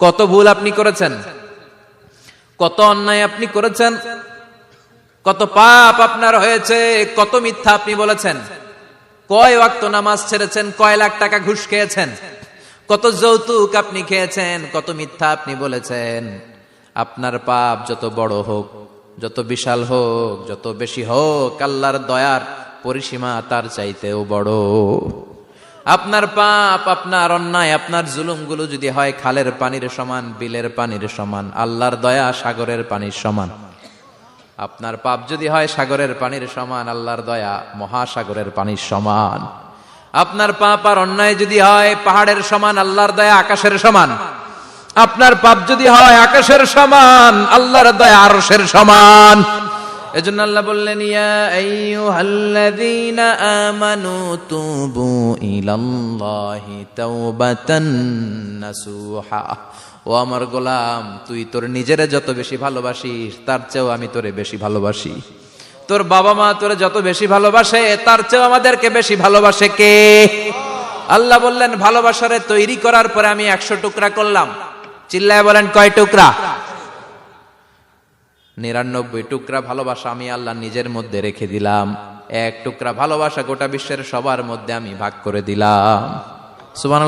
কত ভুল আপনি করেছেন, কত অন্যায় আপনি করেছেন, কত পাপ আপনার হয়েছে, কত মিথ্যা আপনি বলেছেন, কয় ওয়াক্ত নামাজ ছেড়েছেন, কয় লাখ টাকা ঘুষ খেয়েছেন, কত যৌতুক আপনি খেয়েছেন, কত মিথ্যা আপনি বলেছেন। আপনার পাপ যত বড় হোক, যত বিশাল হোক, যত বেশি হোক, আল্লাহর দয়ার পরিসীমা তার চাইতেও বড়। আপনার পাপ, আপনার অন্যায়, আপনার জুলুমগুলো যদি হয় খালের পানির সমান, বিলের পানির সমান, আল্লাহর দয়া সাগরের পানির সমান। আপনার পাপ যদি হয় সাগরের পানির সমান, আল্লাহর দয়া মহাসাগরের পানির সমান। আপনার পাপ আর অন্যায় যদি হয় পাহাড়ের সমান, আল্লাহর দয়া আকাশের সমান। আপনার পাপ যদি হয় আকাশের সমান, আল্লাহর দয়া আরশের সমান। এজন্য আল্লাহ বললেন, ইয়া আইয়ুহাল্লাযীনা আমানু তুবু ইলাল্লাহি তাওবাতান নাসুহা। ও আমার গোলাম, তুই তোর নিজেরে যত বেশি ভালোবাসিস তার চেয়েও আমি তোরে বেশি ভালোবাসি। তোর বাবা মা তোরে যত বেশি ভালোবাসে তার চেয়েও আমাদেরকে বেশি ভালোবাসে কে? আল্লাহ বললেন, ভালোবাসারে তৈরি করার পরে আমি 100 টুকরা করলাম। চিল্লায় বলেন, কয় টুকরা? 99 টুকরা ভালোবাসা আমি আল্লাহ নিজের মধ্যে রেখে দিলাম। 1 টুকরা ভালোবাসা গোটা বিশ্বের সবার মধ্যে আমি ভাগ করে দিলাম। সুবহানাল্লাহ।